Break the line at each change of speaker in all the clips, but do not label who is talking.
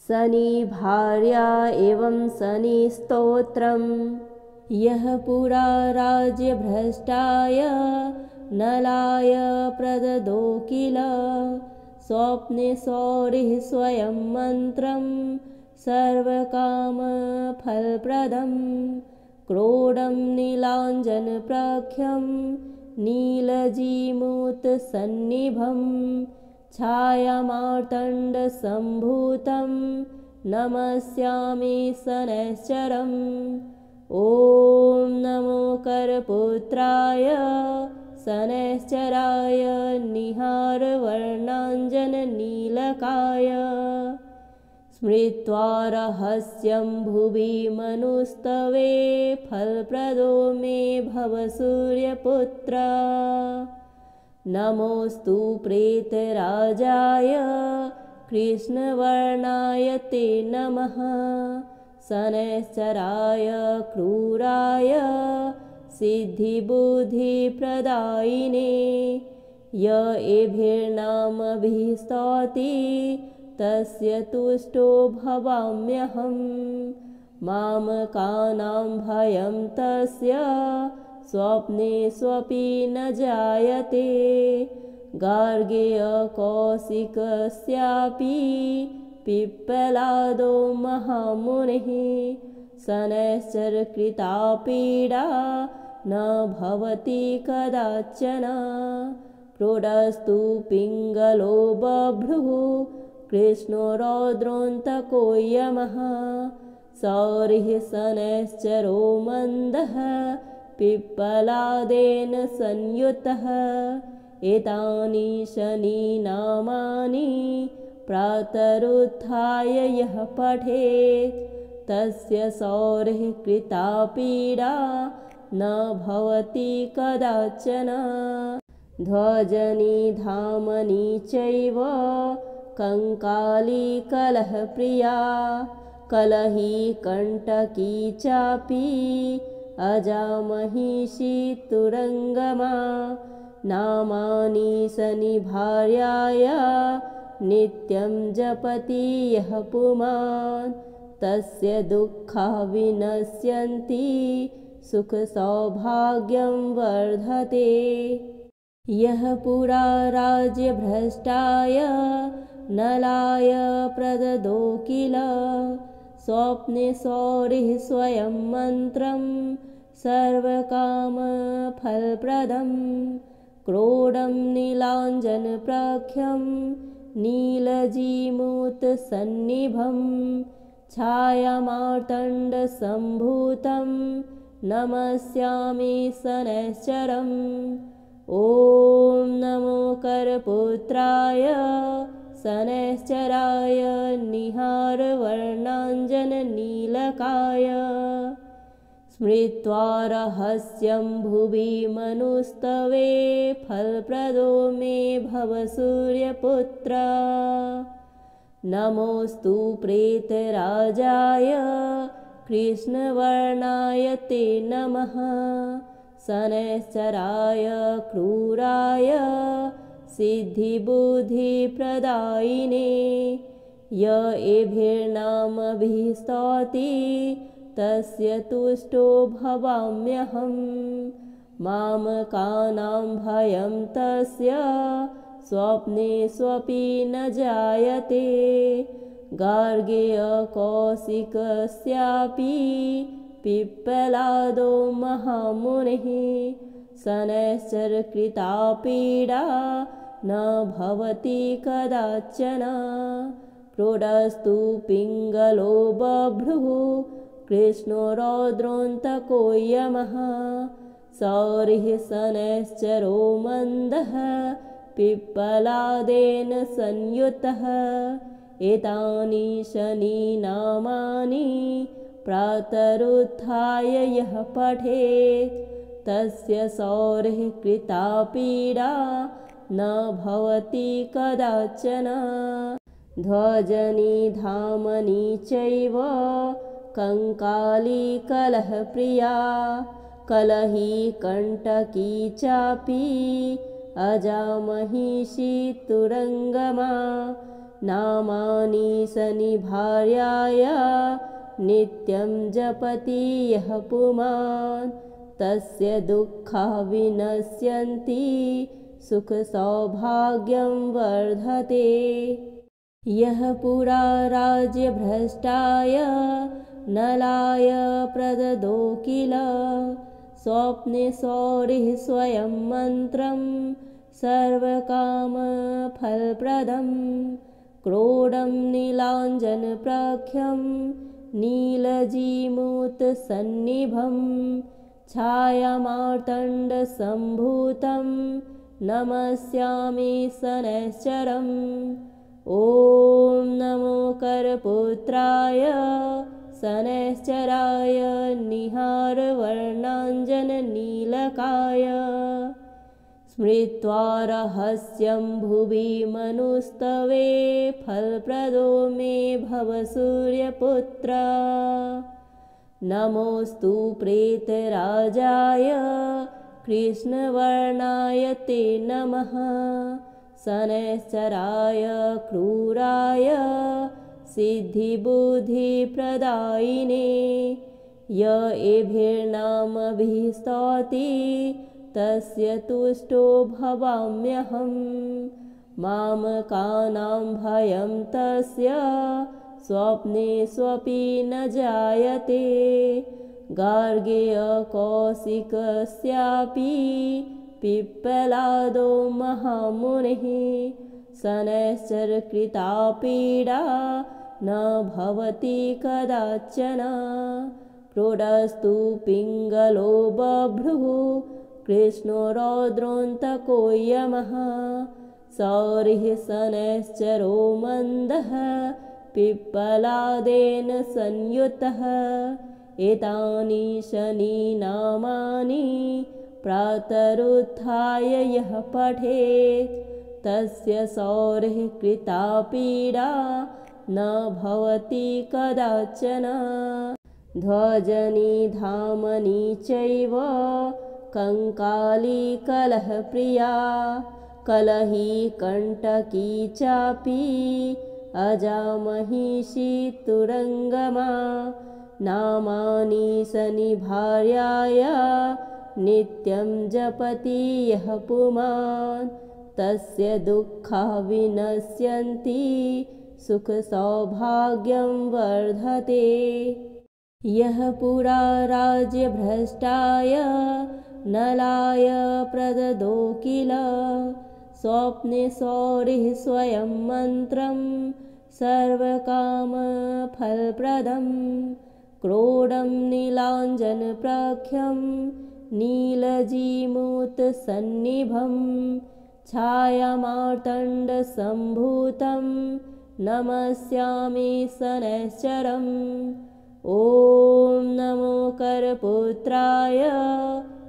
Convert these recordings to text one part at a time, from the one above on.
शनि भार्या एवं शनि स्तोत्रम् यः पुरा राज्यभ्रष्टाय नलाय प्रददो किल स्वप्ने सौरिः स्वयं मन्त्रं सर्वकामफलप्रदं क्रोडं नीलाञ्जनप्रख्यं नीलजीमूतसन्निभं छायामार्तण्डसम्भूतं नमस्यामि शनैश्चरम् ॐ नमो करपुत्राय शनैश्चराय निहारवर्णाञ्जननीलकाय स्मृत्वा रहस्यं भुवि मनुस्तवे फलप्रदो मे भव सूर्यपुत्र नमोऽस्तु प्रेतराजाय कृष्णवर्णाय ते नमः शनैश्चराय क्रूराय सिद्धिबुद्धिप्रदायिने य एभिर्नामभिः स्तौति तस्य तुष्टो भवाम्यहम् मामकानां भयं तस्य स्वप्ने स्वपि न जायते गार्गेय कौशिकस्यापि पिप्पलादो महामुनिः शनैश्चरकृता पीडा न भवति कदाचन प्रोढस्तु पिङ्गलो बभ्रुः कृष्णो रौद्रोऽन्तको यमः सौरिः शनैश्चरो मन्दः पिप्पलादेन संयुतः एतानि शनिनामानि प्रातरुत्थाय यः पठेत् तस्य सौरिः कृता पीडा न भवति कदाचन ध्वजनी धामनी चैव कंकाली कलहप्रिया कलही कण्टकी चापि अजामहिषी तुरङ्गमा नामानि शनिभार्याय नित्यं जपति यः पुमान् तस्य दुःखा विनश्यन्ति सुखसौभाग्यं वर्धते यः पुरा राज्यभ्रष्टाय नलाय प्रददो किल स्वप्ने सौरिः स्वयं मन्त्रं सर्वकामफलप्रदं क्रोडं नीलाञ्जनप्रख्यं नीलजीमूतसन्निभं छायामार्तण्डसम्भूतं नमस्यामि शनैश्चरम् ॐ नमो करपुत्राय शनैश्चराय निहारवर्णाञ्जननीलकाय स्मृत्वा रहस्यं भुवि मनुस्तवे फलप्रदो मे भव सूर्यपुत्र नमोऽस्तु प्रेतराजाय कृष्णवर्णाय ते नमः शनैश्चराय क्रूराय सिद्धिबुद्धिप्रदायिने य एभिर्नामभिः स्तौति तस्य तुष्टो भवाम्यहम् मामकानां भयं तस्य स्वप्ने स्वपि न जायते गार्गेय कौशिकस्यापि पिप्पलादो महामुनिः शनैश्चरकृता पीडा न भवति कदाचन प्रोढस्तु पिङ्गलो बभ्रुः कृष्णो रौद्रोऽन्तको यमः सौरिः शनैश्चरो मन्दः पिप्पलादेन संयुतः एतानि शनिनामानि प्रातरुत्थाय यः पठेत् तस्य सौरिः कृता पीडा न भवति कदाचन ध्वजनी धामनी चैव कंकाली कलहप्रिया कलही कण्टकी चापि अजामहिषी तुरङ्गमा नामानि शनिभार्याय नित्यं जपति यः पुमान् तस्य दुःखा विनश्यन्ति सुखसौभाग्यं वर्धते। यः पुरा राज्यभ्रष्टाय नलाय प्रददो किल स्वप्ने सौरिः स्वयं मन्त्रं सर्वकामफलप्रदं क्रोडं नीलाञ्जनप्रख्यं नीलजीमूतसन्निभं छायामार्तण्डसम्भूतं नमस्यामि शनैश्चरम्। ॐ नमो करपुत्राय शनैश्चराय निहारवर्णाञ्जननीलकाय स्मृत्वा रहस्यं भुवि मनुस्तवे फलप्रदो मे भव सूर्यपुत्र। नमोऽस्तु प्रेतराजाय कृष्णवर्णाय ते नमः शनैश्चराय क्रूराय सिद्धिबुद्धिप्रदायिने य एभिर्नामभिः स्तौति तस्य तुष्टो भवाम्यहम्। मामकानां भयं तस्य स्वप्ने स्वपि न जायते गार्गेय कौशिकस्यापि पिप्पलादो महामुनिः शनैश्चरकृता पीडा न भवति कदाचन। क्रोडस्तु पिङ्गलो बभ्रुः कृष्णो रौद्रोऽन्तको यमः सौरिः शनैश्चरो मन्दः पिप्पलादेन संयुतः। एतानि शनिनामानि प्रातरुत्थाय यः पठेत् तस्य सौरिः कृता पीडा न भवति कदाचन। ध्वजनि धामनि चैव कङ्काली कलहप्रिया कलही कण्टकी चापि अजामहिषी तुरङ्गमा नामानि शनिभार्याय नित्यं जपति यः पुमान् तस्य दुःखा विनश्यन्ति सुखसौभाग्यं वर्धते। यः पुरा राज्यभ्रष्टाय नलाय प्रददो किल स्वप्ने सौरिः स्वयं मन्त्रं सर्वकामफलप्रदं क्रोडं नीलाञ्जनप्रख्यं नीलजीमूतसन्निभं छायामार्तण्डसम्भूतं नमस्यामि शनैश्चरम्। ॐ नमो करपुत्राय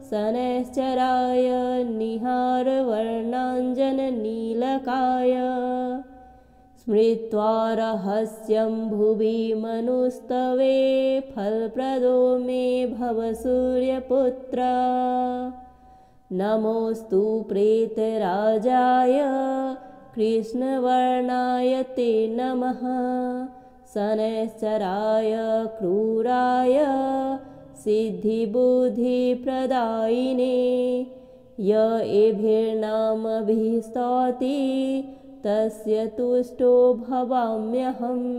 शनैश्चराय निहारवर्णाञ्जननीलकाय स्मृत्वा रहस्यं भुवि मनुस्तवे फलप्रदो मे भव सूर्यपुत्र। नमोऽस्तु प्रेतराजाय कृष्णवर्णाय ते नमः शनैश्चराय क्रूराय सिद्धिबुद्धिप्रदायिने य एभिर्नामभिः स्तौति तस्य तुष्टो भवाम्यहम्।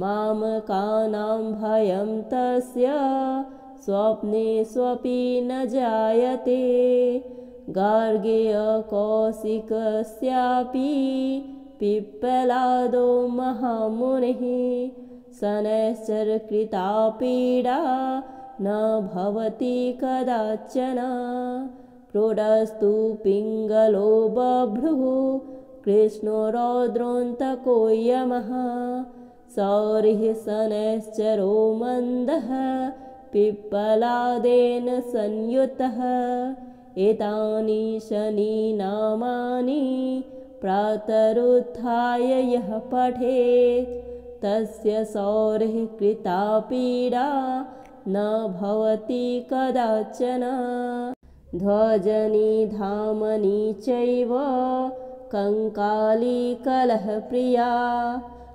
मामकानां भयं तस्य स्वप्ने स्वपि न जायते गार्गेय कौशिकस्यापि पिप्पलादो महामुनिः शनैश्चरकृता पीडा न भवति कदाचन। क्रोडस्तु पिङ्गलो बभ्रुः कृष्णो रौद्रोऽन्तको यमः सौरिः शनैश्चरो मन्दः पिप्पलादेन संयुतः। एतानि शनिनामानि प्रातरुत्थाय यः पठेत् तस्य सौरिः कृता पीडा न भवति कदाचन। ध्वजनि धामनि चैव कंकाली कलहप्रिया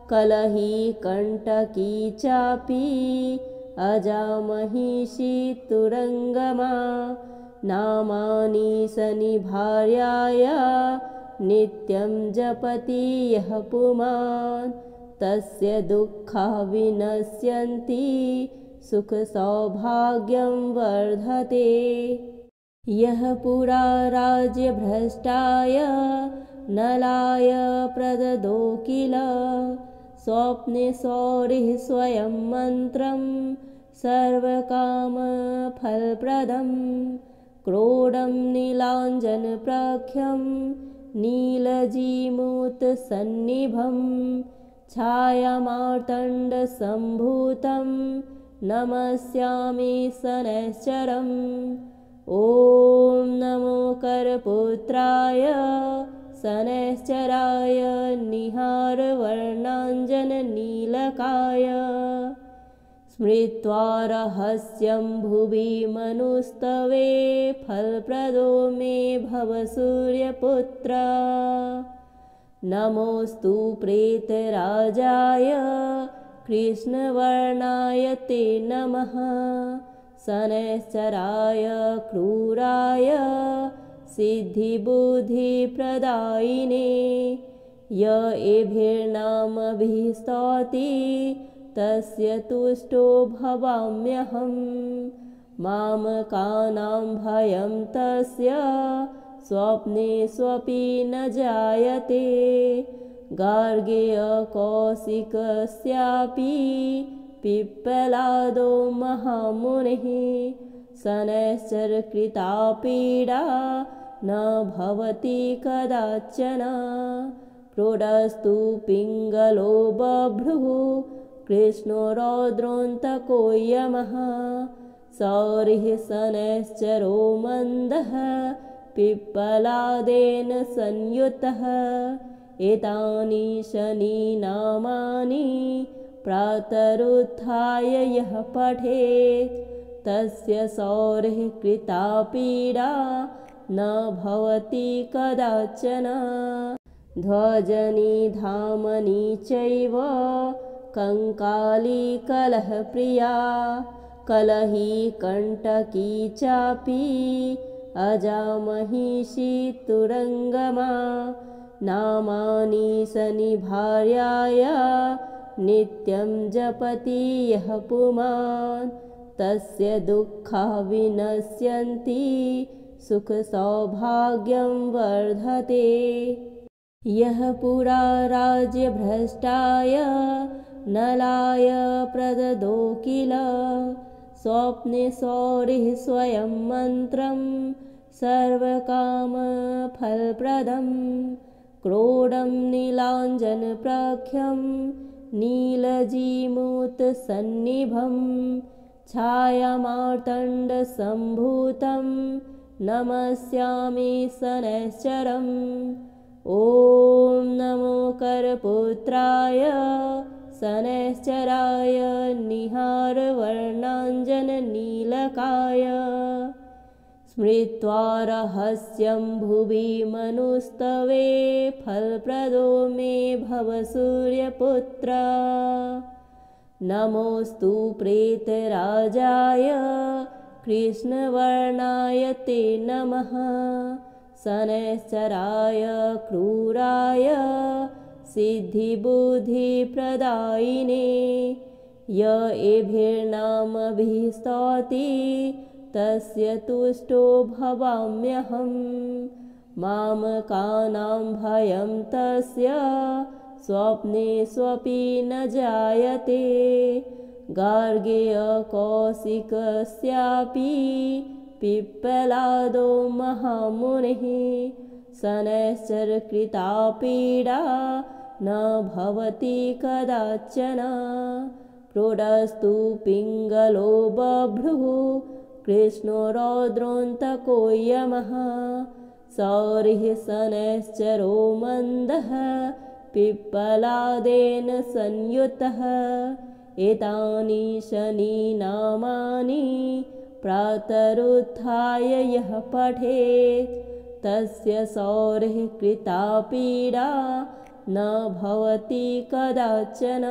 कलही कंटकी चापी अजामहिषी तुरंगमा नामानि सनिभार्याय नित्यं जपति यः पुमान् तस्य दुःखा विनश्यन्ति सुखसौभाग्यं वर्धते। यः पुरा राज्यभ्रष्टाय नलाय प्रददो किल स्वप्ने सौरिः स्वयं मन्त्रं सर्वकामफलप्रदं क्रोडं नीलाञ्जनप्रख्यं नीलजीमूतसन्निभं छायामार्तण्डसम्भूतं नमस्यामि शनैश्चरम्। ॐ नमो करपुत्राय शनैश्चराय निहारवर्णाञ्जननीलकाय स्मृत्वा रहस्यं भुवि मनुस्तवे फलप्रदो मे भव सूर्यपुत्र। नमोऽस्तु प्रेतराजाय कृष्णवर्णाय ते नमः शनैश्चराय क्रूराय सिद्धिबुद्धिप्रदायिने य एभिर्नामभिः स्तौति तस्य तुष्टो भवाम्यहम्। मामकानां भयं तस्य स्वप्ने स्वपि न जायते गार्गेय कौशिकस्यापि पिप्पलादो महामुनिः शनैश्चरकृता पीडा न भवति कदाचन। प्रोढस्तु पिङ्गलो बभ्रुः कृष्णो रौद्रोऽन्तको यमः सौरिः शनैश्चरो मन्दः पिप्पलादेन संयुतः। एतानि शनिनामानि प्रातरुत्थाय यः पठेत् तस्य सौरिः कृता पीडा न भवति कदाचन। ध्वजनि धामनि चैव कंकाली कलहप्रिया कलही कंटकी चापि अजामहिषी तुरंगमा नामानि सनिभार्याय नित्यं जपति यः पुमान् तस्य दुःखा विनश्यन्ति सुखसौभाग्यं वर्धते। यः पुरा राज्यभ्रष्टाय नलाय प्रददो किल स्वप्ने सौरिः स्वयं मन्त्रं सर्वकामफलप्रदं क्रोडं नीलाञ्जनप्रख्यं नीलजीमूतसन्निभं छायामार्तण्डसम्भूतं नमस्यामि शनैश्चरम्। ॐ नमो करपुत्राय शनैश्चराय निहारवर्णाञ्जननीलकाय स्मृत्वा रहस्यं भुवि मनुस्तवे फलप्रदो मे भव सूर्यपुत्र। नमोऽस्तु प्रेतराजाय कृष्णवर्णाय ते नमः शनैश्चराय क्रूराय सिद्धिबुद्धिप्रदायिने य एभिर्नामभिः स्तौति तस्य तुष्टो भवाम्यहम्। मामकानां भयं तस्य स्वप्ने स्वपि न जायते गार्गेय कौशिकस्यापि पिप्पलादो महामुनिः शनैश्चरकृता पीडा न भवति कदाचन। प्रोढस्तु पिङ्गलो बभ्रुः कृष्णो रौद्रोऽन्तको यमः सौरिः शनैश्चरो मन्दः पिप्पलादेन संयुतः। एतानि शनिनामानि प्रातरुत्थाय यः पठेत् तस्य सौरिः कृता पीडा न भवति कदाचन।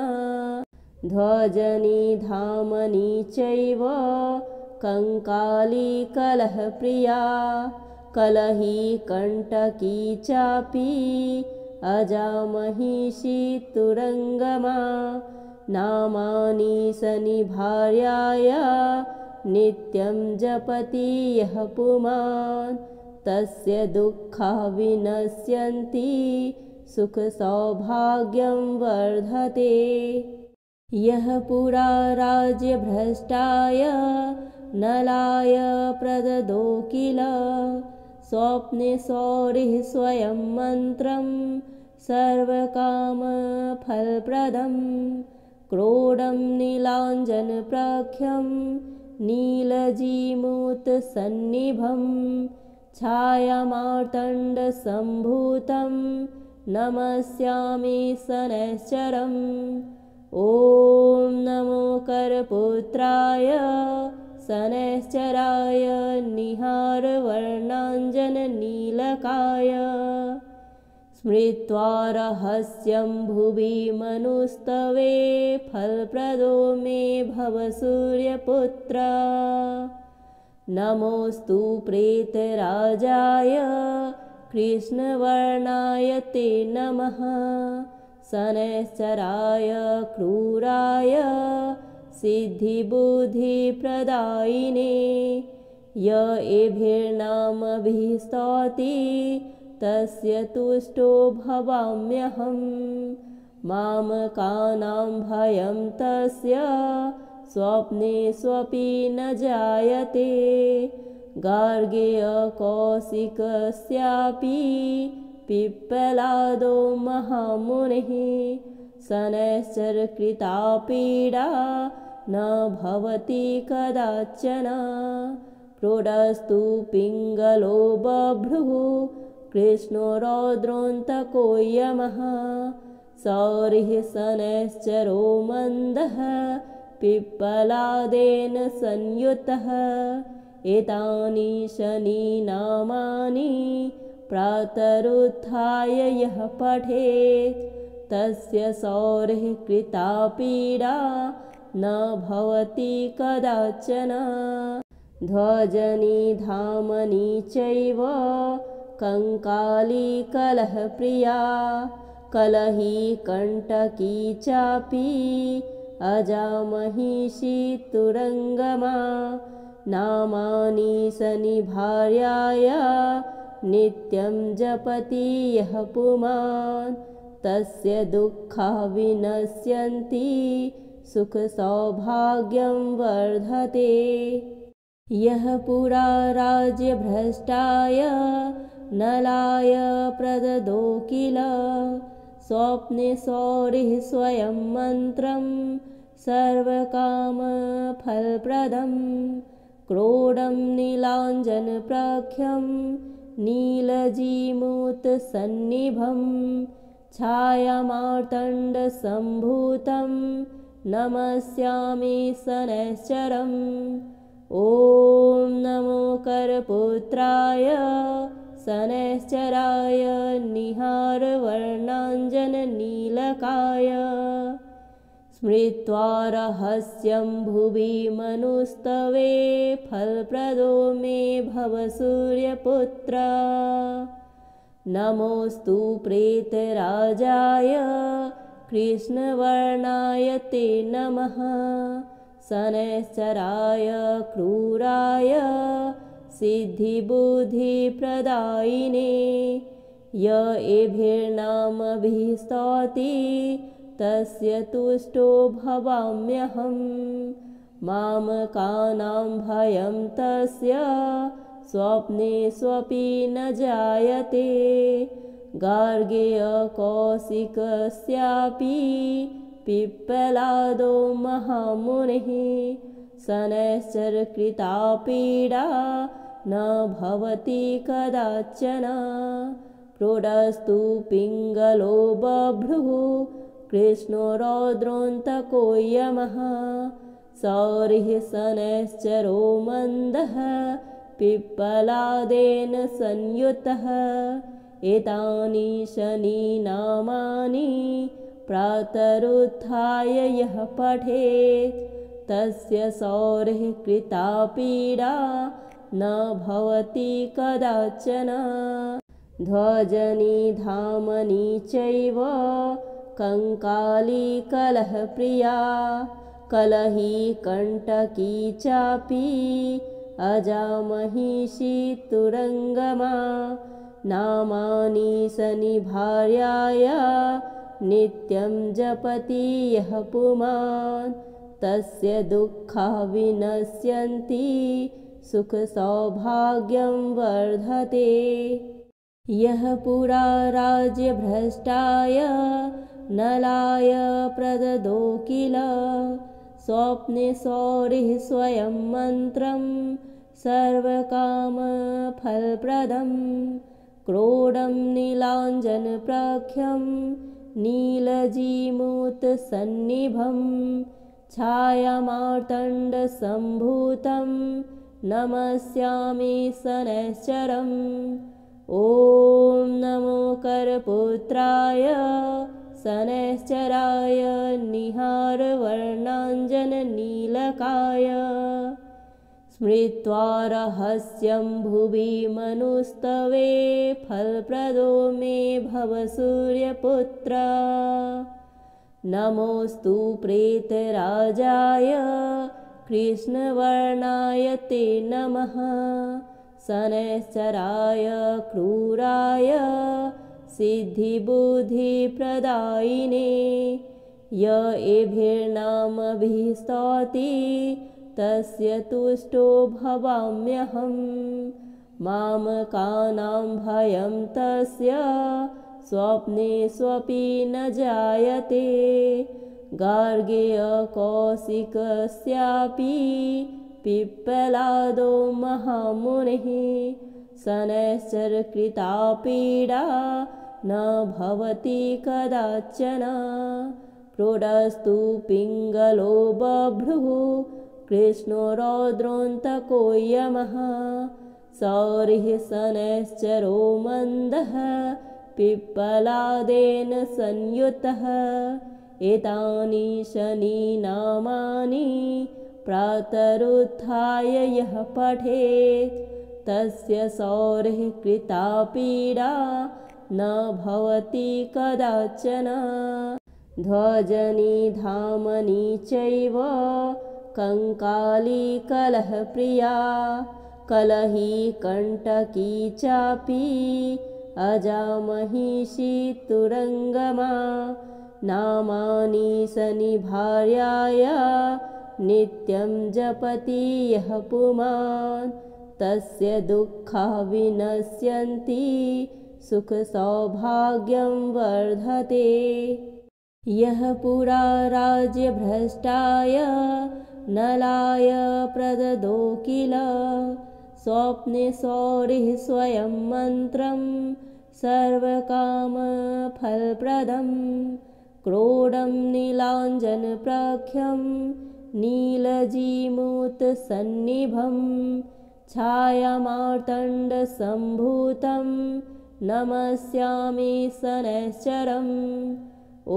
ध्वजनी धामनी चैव कंकाली कलहप्रिया कलही कंटकी चापि अजामहिषी तुरंगमा नामानि सनिभार्याया नित्यं जपति यः पुमान् तस्य दुःखा विनश्यन्ति सुख सौभाग्यं वर्धते। यः पुरा राज्यभ्रष्टाय नलाय प्रददो किल स्वप्ने सौरिः स्वयं मन्त्रं सर्वकामफलप्रदं क्रोडं नीलाञ्जनप्रख्यं नीलजीमूतसन्निभं छायामार्तण्डसम्भूतं नमस्यामि शनैश्चरम्। ॐ नमो करपुत्राय शनैश्चराय निहारवर्णाञ्जननीलकाय स्मृत्वा रहस्यं भुवि मनुस्तवे फलप्रदो मे भव सूर्यपुत्र। नमोऽस्तु प्रेतराजाय कृष्णवर्णाय ते नमः शनैश्चराय क्रूराय सिद्धिबुद्धिप्रदायिने य एभिर्नामभिः स्तौति तस्य तुष्टो भवाम्यहं। मामकानां भयं तस्य स्वप्ने स्वपि न जायते गार्गेय कौशिकस्यापि पिप्पलादो महामुनिः शनैश्चरकृता पीडा न भवति कदाचन। प्रोढस्तु पिङ्गलो बभ्रुः कृष्णो रौद्रोऽन्तको यमः सौरिः शनैश्चरो मन्दः पिप्पलादेन संयुतः। एतानि शनिनामानि प्रातरुत्थाय यः पठेत् तस्य सौरिः कृता पीडा न भवति कदाचन। ध्वजनी धामनी चैव कंकाली कलहप्रिया कलही कंटकी चापि अजामहिषी तुरंगमा नामानि सनिभार्याया नित्यं जपति यः पुमान् तस्य दुःखा विनश्यन्ति सुख सौभाग्यं वर्धते। यः पुरा राज्यभ्रष्टाय नलाय प्रददो किल स्वप्ने सौरिः स्वयं मन्त्रं सर्वकामफलप्रदं क्रोडं नीलाञ्जनप्रख्यं नीलजीमूतसन्निभं छायामार्तण्डसम्भूतं नमस्यामि शनैश्चरम्। ॐ नमो करपुत्राय शनैश्चराय निहारवर्णाञ्जननीलकाय स्मृत्वा रहस्यं भुवि मनुस्तवे फलप्रदो मे भव सूर्यपुत्र। नमोऽस्तु प्रेतराजाय कृष्णवर्णाय ते नमः शनैश्चराय क्रूराय सिद्धिबुद्धिप्रदायिने य एभिर्नामभिः स्तौति तस्य तुष्टो भवाम्यहं। मामकानां भयं तस्य स्वप्ने स्वपि न जायते गार्गेय कौशिकस्यापि पिप्पलादो महामुनिः शनैश्चरकृता पीडा न भवति कदाचन। प्रोढस्तु पिङ्गलो बभ्रुः कृष्णो रौद्रोऽन्तको यमः सौरिः शनैश्चरो मन्दः पिप्पलादेन संयुतः। एतानि शनिनामानि प्रातरुत्थाय यः पठेत् तस्य सौरिः कृता पीडा न भवति कदाचन। ध्वजनि धामनि चैव कंकाली कलहप्रिया कलही कंटकी चापि अजामहिषी तुरंगमा। नामानि शनिभार्याय नित्यं जपति यः पुमान् तस्य दुःखा विनश्यन्ति सुखसौभाग्यं वर्धते। यः पुरा राज्यभ्रष्टाय नलाय प्रददो किल स्वप्ने सौरिः स्वयं मन्त्रं सर्वकामफलप्रदं। क्रोडं नीलाञ्जनप्रख्यं नीलजीमूतसन्निभं छायामार्तण्डसम्भूतं नमस्यामि शनैश्चरम्। ॐ नमो करपुत्राय शनैश्चराय निहारवर्णाञ्जननीलकाय। स्मृत्वा रहस्यं भुवि मनुस्तवे फलप्रदो मे भव सूर्यपुत्र। नमोऽस्तु प्रेतराजाय कृष्णवर्णाय ते नमः। शनैश्चराय क्रूराय सिद्धिबुद्धिप्रदायिने य एभिर्नामभिः स्तौति तस्य तुष्टो भवाम्यहम्। मामकानां भयं तस्य स्वप्ने स्वपि न जायते। गार्गेय कौशिकस्यापि पिप्पलादो महामुनिः शनैश्चरकृता पीडा न भवति कदाचन। क्रोडस्तु पिङ्गलो बभ्रुः कृष्णो रौद्रोऽन्तको यमः। सौरिः शनैश्चरो मन्दः पिप्पलादेन संयुतः। एतानि शनिनामानि प्रातरुत्थाय यः पठेत् तस्य सौरिः कृता पीडा न भवति कदाचन। ध्वजनि धामनि चैव कंकाली कलहप्रिया कलही कंटकी चापि अजामहिषी तुरंगमा। नामानि शनिभार्याय नित्यं जपति यः पुमान् तस्य दुःखा विनश्यन्ति सुखसौभाग्यं वर्धते। यः पुरा राज्यभ्रष्टाय नलाय प्रददो किल स्वप्ने सौरिः स्वयं मन्त्रं सर्वकामफलप्रदं। क्रोडं नीलाञ्जनप्रख्यं नीलजीमूतसन्निभं छायामार्तण्डसम्भूतं नमस्यामि शनैश्चरम्। ॐ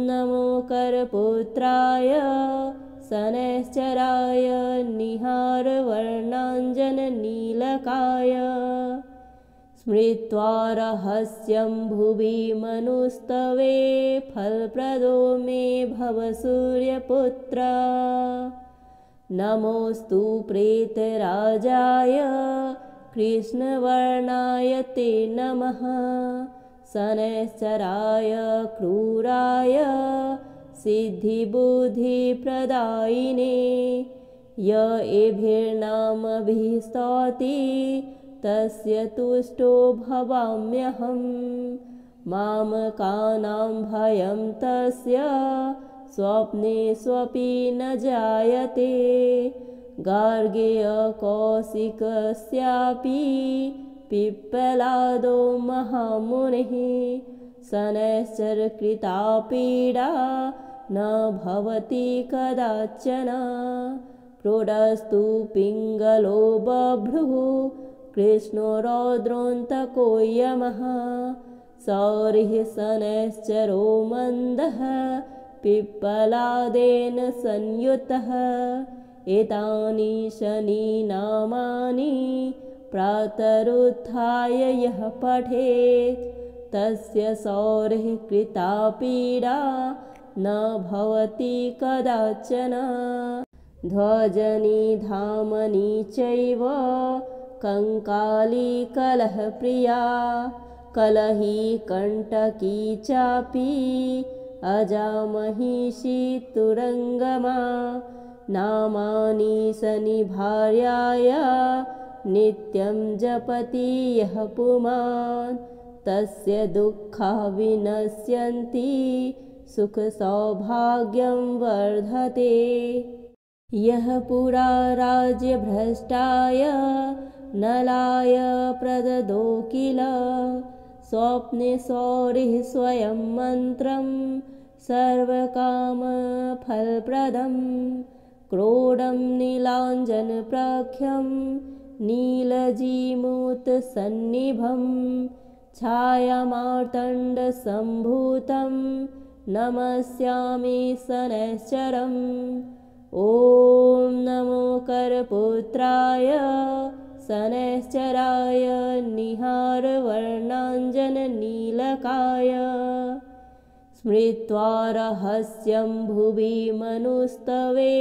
नमो करपुत्राय शनैश्चराय निहारवर्णाञ्जननीलकाय। स्मृत्वा रहस्यं भुवि मनुस्तवे फलप्रदो मे भव सूर्यपुत्र। नमोऽस्तु प्रेतराजाय कृष्णवर्णाय ते नमः। शनैश्चराय क्रूराय सिद्धिबुद्धिप्रदायिने य एभिर्नामभिः स्तौति तस्य तुष्टो भवाम्यहम्। मामकानां भयं तस्य स्वप्ने स्वपि न जायते। गार्गेय कौशिकस्यापि पिप्पलादो महामुनिः शनैश्चरकृता पीडा न भवति कदाचन। प्रोडस्तु पिङ्गलो बभ्रुः कृष्णो रौद्रोऽन्तको यमः सौरिः शनैश्चरो मन्दः पिप्पलादेन संयुतः एतानि शनिनामानि प्रातरुत्थाय यः पठेत् तस्य सौरिः कृता पीडा न भवति कदाचन ध्वजनि धामनि चैव कङ्काली कलहप्रिया कलही कण्टकी चापि अजामहिषी तुरङ्गमा नामानि शनिभार्याय नित्यं जपति यः पुमान् तस्य दुःखा विनश्यन्ति सुखसौभाग्यं वर्धते यः पुरा राज्यभ्रष्टाय नलाय प्रददो किल स्वप्ने सौरिः स्वयं मन्त्रं सर्वकामफलप्रदं क्रोडं नीलाञ्जनप्रख्यं नीलजीमूतसन्निभं छायामार्तण्डसम्भूतं नमस्यामि शनैश्चरम् ॐ नमो करपुत्राय शनैश्चराय निहारवर्णाञ्जननीलकाय स्मृत्वा रहस्यं भुवि मनुस्तवे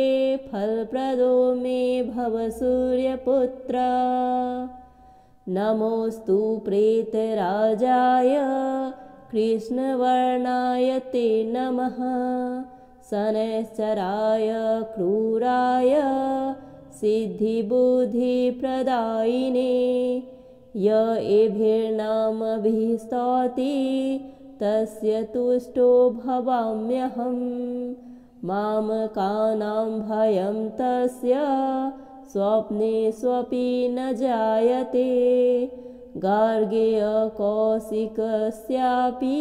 फलप्रदो मे भव सूर्यपुत्र नमोऽस्तु प्रेतराजाय कृष्णवर्णाय ते नमः शनैश्चराय क्रूराय सिद्धिबुद्धिप्रदायिने य एभिर्नामभिः स्तौति तस्य तुष्टो भवाम्यहम् मामकानां भयं तस्य स्वप्ने स्वपि न जायते गार्गेय कौशिकस्यापि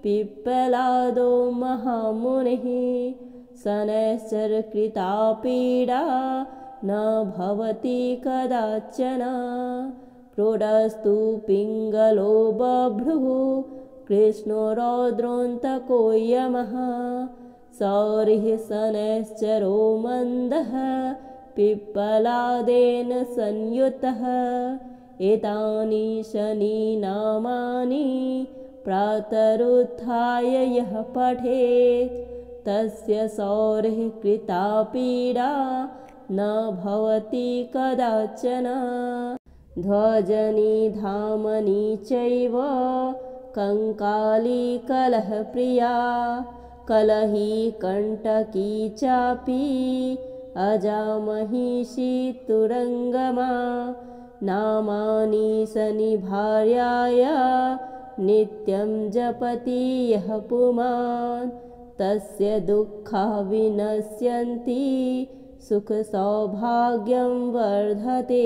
पिप्पलादो महामुनिः शनैश्चरकृता पीडा न भवति कदाचन प्रोडस्तु पिङ्गलो बभ्रुः कृष्णो रौद्रोऽन्तको यमः सौरिः शनैश्चरो मन्दः पिप्पलादेन संयुतः एतानि शनिनामानि प्रातरुत्थाय यः पठेत् तस्य सौरिः कृता पीडा न भवति कदाचन ध्वजनि धामनि चैव कङ्काली कलहप्रिया कलही कण्टकी चापि अजामहिषी तुरङ्गमा नामानि शनिभार्याय नित्यं जपति यः पुमान् तस्य दुःखा विनश्यन्ति सुखसौभाग्यं वर्धते।